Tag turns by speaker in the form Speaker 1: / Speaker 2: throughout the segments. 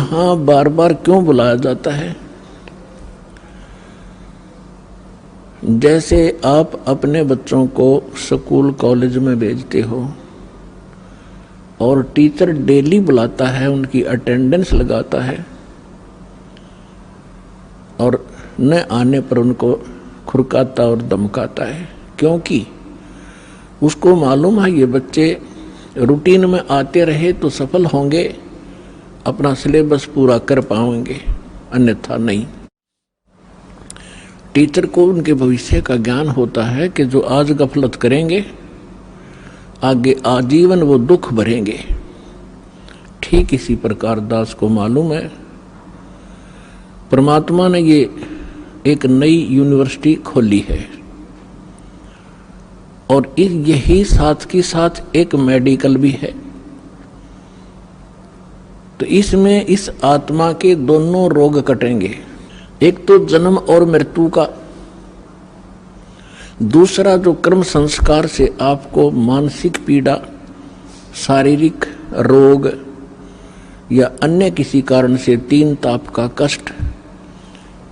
Speaker 1: यहाँ बार बार क्यों बुलाया जाता है? जैसे आप अपने बच्चों को स्कूल कॉलेज में भेजते हो और टीचर डेली बुलाता है, उनकी अटेंडेंस लगाता है और न आने पर उनको खुरकाता और धमकाता है, क्योंकि उसको मालूम है ये बच्चे रूटीन में आते रहे तो सफल होंगे, अपना सिलेबस पूरा कर पाएंगे, अन्यथा नहीं। टीचर को उनके भविष्य का ज्ञान होता है कि जो आज गफलत करेंगे आगे आजीवन वो दुख भरेंगे। ठीक इसी प्रकार दास को मालूम है परमात्मा ने ये एक नई यूनिवर्सिटी खोली है और यही साथ के साथ एक मेडिकल भी है। तो इसमें इस आत्मा के दोनों रोग कटेंगे, एक तो जन्म और मृत्यु का, दूसरा जो कर्म संस्कार से आपको मानसिक पीड़ा, शारीरिक रोग या अन्य किसी कारण से तीन ताप का कष्ट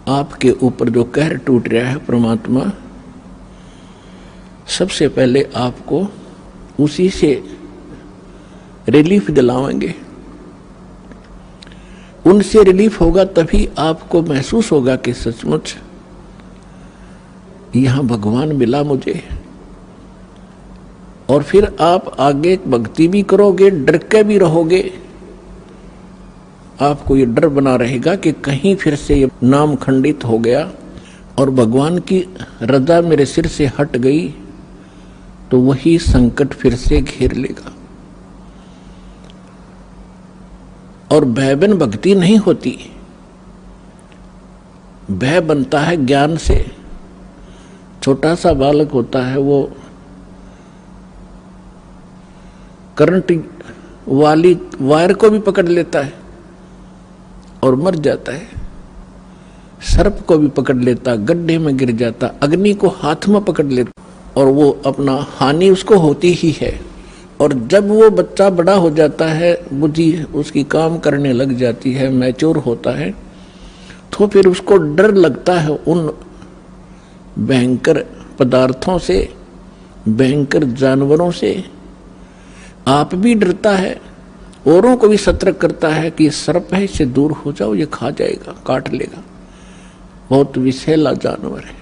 Speaker 1: आपके ऊपर जो कहर टूट रहा है, परमात्मा सबसे पहले आपको उसी से रिलीफ दिलाएंगे। उनसे रिलीफ होगा तभी आपको महसूस होगा कि सचमुच यहां भगवान मिला मुझे। और फिर आप आगे भक्ति भी करोगे, डर के भी रहोगे। आपको ये डर बना रहेगा कि कहीं फिर से ये नाम खंडित हो गया और भगवान की रजा मेरे सिर से हट गई तो वही संकट फिर से घेर लेगा। और भय बिन भक्ति नहीं होती, भय बनता है ज्ञान से। छोटा सा बालक होता है, वो करंट वाली वायर को भी पकड़ लेता है और मर जाता है, सर्प को भी पकड़ लेता, गड्ढे में गिर जाता, अग्नि को हाथ में पकड़ लेता और वो अपना हानि उसको होती ही है। और जब वो बच्चा बड़ा हो जाता है, बुद्धि उसकी काम करने लग जाती है, मैच्योर होता है, तो फिर उसको डर लगता है उन भयंकर पदार्थों से, भयंकर जानवरों से। आप भी डरता है, औरों को भी सतर्क करता है कि सर्प है, इससे दूर हो जाओ, ये खा जाएगा, काट लेगा, बहुत विषैला जानवर है।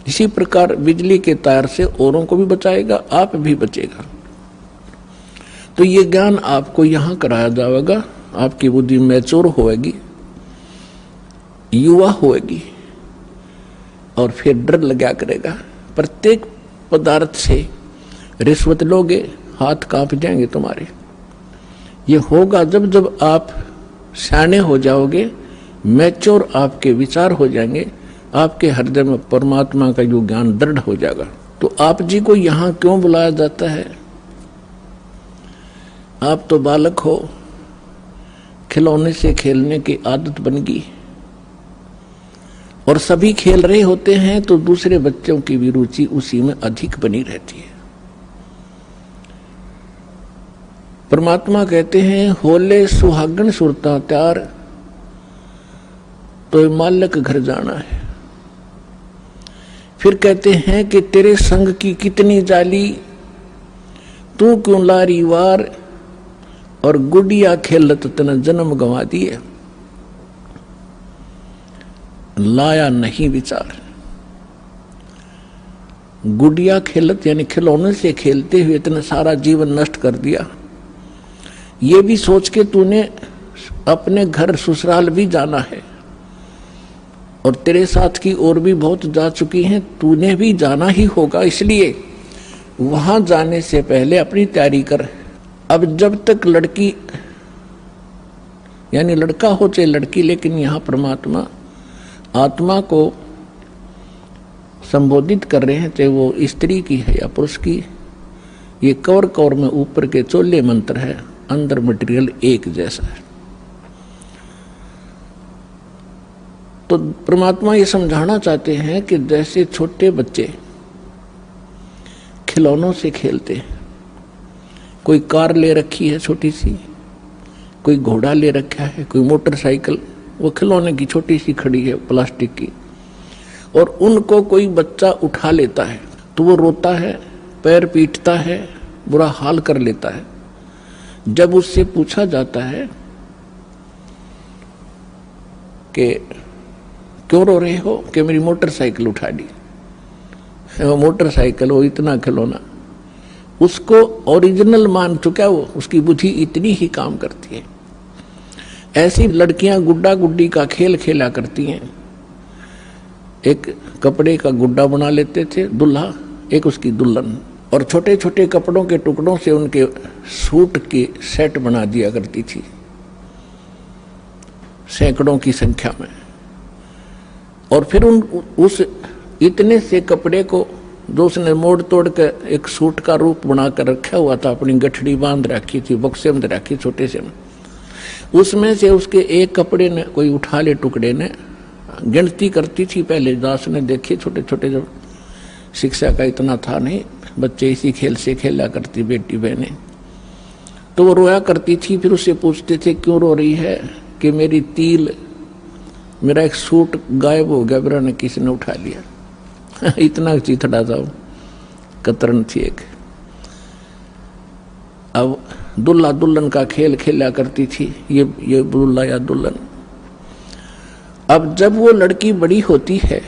Speaker 1: इसी प्रकार बिजली के तार से औरों को भी बचाएगा, आप भी बचेगा। तो ये ज्ञान आपको यहां कराया जाएगा। आपकी बुद्धि मैच्योर होएगी, युवा होएगी और फिर डर लगा करेगा। प्रत्येक पदार्थ से रिश्वत लोगे, हाथ कांप जाएंगे तुम्हारे। ये होगा जब जब आप सियाने हो जाओगे, मैच्योर आपके विचार हो जाएंगे, आपके हृदय में परमात्मा का जो ज्ञान दृढ़ हो जाएगा। तो आप जी को यहां क्यों बुलाया जाता है? आप तो बालक हो, खिलौने से खेलने की आदत बन गई और सभी खेल रहे होते हैं तो दूसरे बच्चों की भी रुचि उसी में अधिक बनी रहती है। परमात्मा कहते हैं होले सुहागन सुरता त्यार, तो मालक घर जाना है। फिर कहते हैं कि तेरे संग की कितनी जाली, तू क्यों लारी वार, और गुड़िया खेलत तन जन्म गंवा दिए। लाया नहीं विचार। गुड़िया खेलत यानी खिलौने से खेलते हुए इतना सारा जीवन नष्ट कर दिया। ये भी सोच के तूने अपने घर ससुराल भी जाना है और तेरे साथ की और भी बहुत जा चुकी हैं, तूने भी जाना ही होगा। इसलिए वहां जाने से पहले अपनी तैयारी कर। अब जब तक लड़की यानी लड़का हो चाहे लड़की, लेकिन यहां परमात्मा आत्मा को संबोधित कर रहे हैं, चाहे वो स्त्री की है या पुरुष की। ये कौर कौर में ऊपर के चोले मंत्र है, अंदर मटेरियल एक जैसा है। तो परमात्मा ये समझाना चाहते हैं कि जैसे छोटे बच्चे खिलौनों से खेलते हैं, कोई कार ले रखी है छोटी सी, कोई घोड़ा ले रखा है, कोई मोटरसाइकिल, वो खिलौने की छोटी सी खड़ी है प्लास्टिक की, और उनको कोई बच्चा उठा लेता है तो वो रोता है, पैर पीटता है, बुरा हाल कर लेता है। जब उससे पूछा जाता है कि क्यों रो रहे हो, कि मेरी मोटरसाइकिल उठा दी। वो मोटरसाइकिल, वो इतना खिलौना, उसको ओरिजिनल मान चुका, वो उसकी बुद्धि इतनी ही काम करती है। ऐसी लड़कियां गुड्डा गुड्डी का खेल खेला करती हैं। एक कपड़े का गुड्डा बना लेते थे दुल्हा, एक उसकी दुल्हन, और छोटे छोटे कपड़ों के टुकड़ों से उनके सूट के सेट बना दिया करती थी, सैकड़ों की संख्या में। और फिर उस इतने से कपड़े को जो उसने मोड़ तोड़ कर एक सूट का रूप बनाकर रखा हुआ था, अपनी गठड़ी बांध रखी थी, बक्से में रखी छोटे से में, उसमें से उसके एक कपड़े ने कोई उठा ले, टुकड़े ने गिनती करती थी। पहले दास ने देखे छोटे छोटे, जब शिक्षा का इतना था नहीं, बच्चे इसी खेल से खेला करती बेटी बहनें, तो वो रोया करती थी। फिर उससे पूछते थे क्यों रो रही है, कि मेरी तिल, मेरा एक सूट गायब हो गया, मेरा ने किसी ने उठा लिया। इतना चीथड़ा था, कतरन थी एक। अब दुल्हा दुल्हन का खेल खेला करती थी, ये दुल्हा या दुल्हन। अब जब वो लड़की बड़ी होती है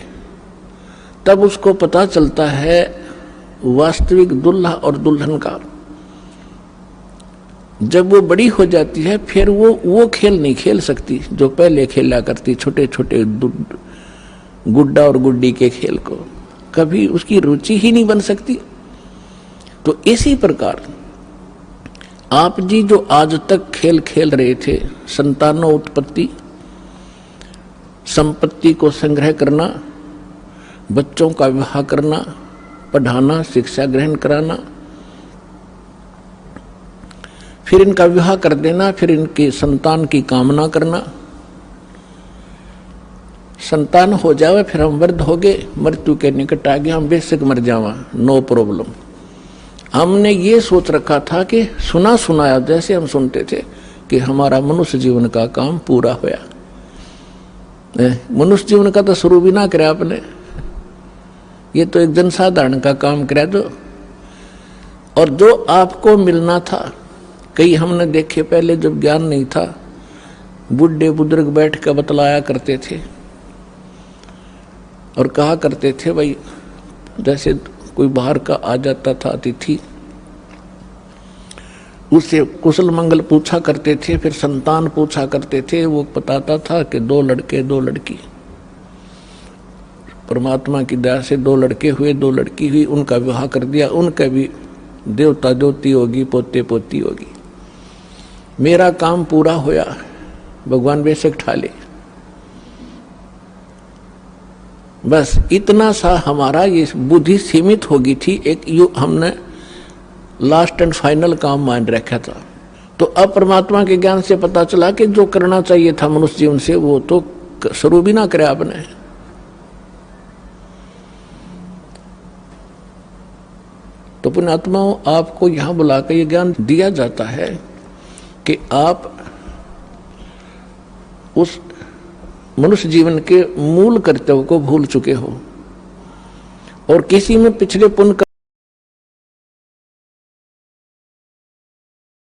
Speaker 1: तब उसको पता चलता है वास्तविक दुल्हा और दुल्हन का। जब वो बड़ी हो जाती है फिर वो खेल नहीं खेल सकती जो पहले खेला करती, छोटे छोटे गुड्डा और गुड्डी के खेल को, कभी उसकी रुचि ही नहीं बन सकती। तो इसी प्रकार आप जी जो आज तक खेल खेल रहे थे, संतानों उत्पत्ति, संपत्ति को संग्रह करना, बच्चों का विवाह करना, पढ़ाना, शिक्षा ग्रहण कराना, फिर इनका विवाह कर देना, फिर इनके संतान की कामना करना, संतान हो जावे, फिर हम वृद्ध हो गए, मृत्यु के निकट आ गए, हम बेशक मर जावा, नो प्रॉब्लम। हमने ये सोच रखा था कि सुना सुनाया जैसे हम सुनते थे कि हमारा मनुष्य जीवन का काम पूरा होया। मनुष्य जीवन का तो शुरू भी ना करे आपने, ये तो एक जनसाधारण का काम करे जो, और जो आपको मिलना था। कई हमने देखे पहले जब ज्ञान नहीं था, बुढ़े बुजुर्ग बैठ कर बतलाया करते थे और कहा करते थे, भाई जैसे कोई बाहर का आ जाता था अतिथि, उससे कुशल मंगल पूछा करते थे, फिर संतान पूछा करते थे। वो बताता था कि 2 लड़के 2 लड़की, परमात्मा की दया से 2 लड़के हुए, 2 लड़की हुई, उनका विवाह कर दिया, उनका भी देवता ज्योति होगी, पोते पोती होगी, मेरा काम पूरा होया, भगवान बेशक ठाले। बस इतना सा हमारा ये बुद्धि सीमित होगी थी, एक हमने लास्ट एंड फाइनल काम मान रखा था। तो अब परमात्मा के ज्ञान से पता चला कि जो करना चाहिए था मनुष्य जीवन से वो तो शुरू भी ना करे आपने। तो पुण्यात्माओं, आपको यहां बुलाकर ये ज्ञान दिया जाता है कि आप उस मनुष्य जीवन के मूल कर्तव्य को भूल चुके हो और किसी में पिछले पुण्य